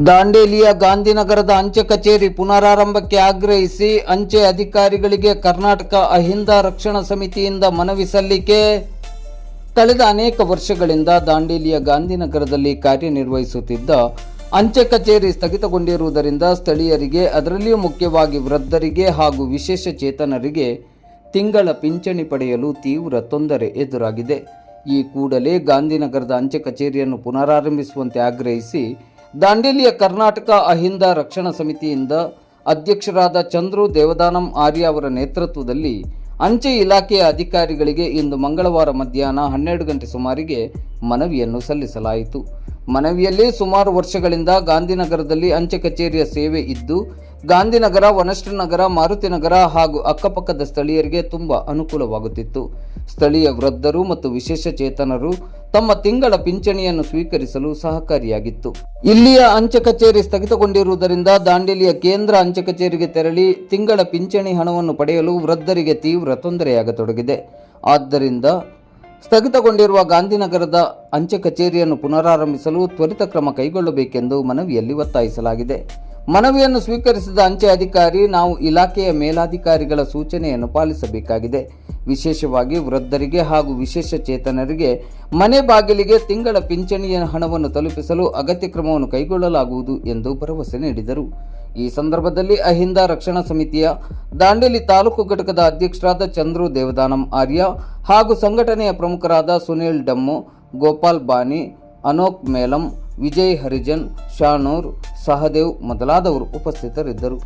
ದಾಂಡೇಲಿಯ ಗಾಂಧಿನಗರದ ಅಂಚೆ ಕಚೇರಿ ಪುನರಾರಂಭಕ್ಕೆ ಆಗ್ರಹಿಸಿ ಅಂಚೆ ಅಧಿಕಾರಿಗಳಿಗೆ ಕರ್ನಾಟಕ ಅಹಿಂದ ರಕ್ಷಣಾ ಸಮಿತಿಯಿಂದ ಮನವಿ ಸಲ್ಲಿಕೆ. ಕಳೆದ ಅನೇಕ ವರ್ಷಗಳಿಂದ ದಾಂಡೇಲಿಯ ಗಾಂಧಿನಗರದಲ್ಲಿ ಕಾರ್ಯನಿರ್ವಹಿಸುತ್ತಿದ್ದ ಅಂಚೆ ಕಚೇರಿ ಸ್ಥಗಿತಗೊಂಡಿರುವುದರಿಂದ ಸ್ಥಳೀಯರಿಗೆ, ಅದರಲ್ಲಿಯೂ ಮುಖ್ಯವಾಗಿ ವೃದ್ಧರಿಗೆ ಹಾಗೂ ವಿಶೇಷ ಚೇತನರಿಗೆ ತಿಂಗಳ ಪಿಂಚಣಿ ಪಡೆಯಲು ತೀವ್ರ ತೊಂದರೆ ಎದುರಾಗಿದೆ. ಈ ಕೂಡಲೇ ಗಾಂಧಿನಗರದ ಅಂಚೆ ಕಚೇರಿಯನ್ನು ಪುನರಾರಂಭಿಸುವಂತೆ ಆಗ್ರಹಿಸಿ ದಾಂಡೇಲಿಯ ಕರ್ನಾಟಕ ಅಹಿಂದ ರಕ್ಷಣಾ ಸಮಿತಿಯಿಂದ ಅಧ್ಯಕ್ಷರಾದ ಚಂದ್ರು ದೇವದಾನಂ ಆರ್ಯ ಅವರ ನೇತೃತ್ವದಲ್ಲಿ ಅಂಚೆ ಇಲಾಖೆಯ ಅಧಿಕಾರಿಗಳಿಗೆ ಇಂದು ಮಂಗಳವಾರ ಮಧ್ಯಾಹ್ನ 12 ಗಂಟೆ ಸುಮಾರಿಗೆ ಮನವಿಯನ್ನು ಸಲ್ಲಿಸಲಾಯಿತು. ಮನವಿಯಲ್ಲಿ ಸುಮಾರು ವರ್ಷಗಳಿಂದ ಗಾಂಧಿನಗರದಲ್ಲಿ ಅಂಚೆ ಕಚೇರಿಯ ಸೇವೆ ಇದ್ದು ಗಾಂಧಿನಗರ, ವನಶ್ರೀನಗರ, ಮಾರುತಿನಗರ ಹಾಗೂ ಅಕ್ಕಪಕ್ಕದ ಸ್ಥಳೀಯರಿಗೆ ತುಂಬಾ ಅನುಕೂಲವಾಗುತ್ತಿತ್ತು. ಸ್ಥಳೀಯ ವೃದ್ಧರು ಮತ್ತು ವಿಶೇಷ ಚೇತನರು ತಮ್ಮ ತಿಂಗಳ ಪಿಂಚಣಿಯನ್ನು ಸ್ವೀಕರಿಸಲು ಸಹಕಾರಿಯಾಗಿತ್ತು. ಇಲ್ಲಿಯ ಅಂಚೆ ಕಚೇರಿ ಸ್ಥಗಿತಗೊಂಡಿರುವುದರಿಂದ ದಾಂಡೇಲಿಯ ಕೇಂದ್ರ ಅಂಚೆ ಕಚೇರಿಗೆ ತೆರಳಿ ತಿಂಗಳ ಪಿಂಚಣಿ ಹಣವನ್ನು ಪಡೆಯಲು ವೃದ್ಧರಿಗೆ ತೀವ್ರ ತೊಂದರೆಯಾಗತೊಡಗಿದೆ. ಆದ್ದರಿಂದ ಸ್ಥಗಿತಗೊಂಡಿರುವ ಗಾಂಧಿನಗರದ ಅಂಚೆ ಕಚೇರಿಯನ್ನು ಪುನರಾರಂಭಿಸಲು ತ್ವರಿತ ಕ್ರಮ ಕೈಗೊಳ್ಳಬೇಕೆಂದು ಮನವಿಯಲ್ಲಿ ಒತ್ತಾಯಿಸಲಾಗಿದೆ. ಮನವಿಯನ್ನು ಸ್ವೀಕರಿಸಿದ ಅಂಚೆ ಅಧಿಕಾರಿ, ನಾವು ಇಲಾಖೆಯ ಮೇಲಾಧಿಕಾರಿಗಳ ಸೂಚನೆಯನ್ನು ಪಾಲಿಸಬೇಕಾಗಿದೆ. ವಿಶೇಷವಾಗಿ ವೃದ್ಧರಿಗೆ ಹಾಗೂ ವಿಶೇಷ ಚೇತನರಿಗೆ ಮನೆ ಬಾಗಿಲಿಗೆ ತಿಂಗಳ ಪಿಂಚಣಿಯ ಹಣವನ್ನು ತಲುಪಿಸಲು ಅಗತ್ಯ ಕ್ರಮವನ್ನು ಕೈಗೊಳ್ಳಲಾಗುವುದು ಎಂದು ಭರವಸೆ ನೀಡಿದರು. ಈ ಸಂದರ್ಭದಲ್ಲಿ ಅಹಿಂದ ರಕ್ಷಣಾ ಸಮಿತಿಯ ದಾಂಡೇಲಿ ತಾಲೂಕು ಘಟಕದ ಅಧ್ಯಕ್ಷರಾದ ಚಂದ್ರು ದೇವದಾನಂ ಆರ್ಯ ಹಾಗೂ ಸಂಘಟನೆಯ ಪ್ರಮುಖರಾದ ಸುನೀಲ್ ಡಮ್ಮು, ಗೋಪಾಲ್ ಬಾನಿ, ಅನೋಕ್ ಮೇಲಂ, ವಿಜಯ್ ಹರಿಜನ್, ಶಾನೂರ್, ಸಹದೇವ್ ಮೊದಲಾದವರು ಉಪಸ್ಥಿತರಿದ್ದರು.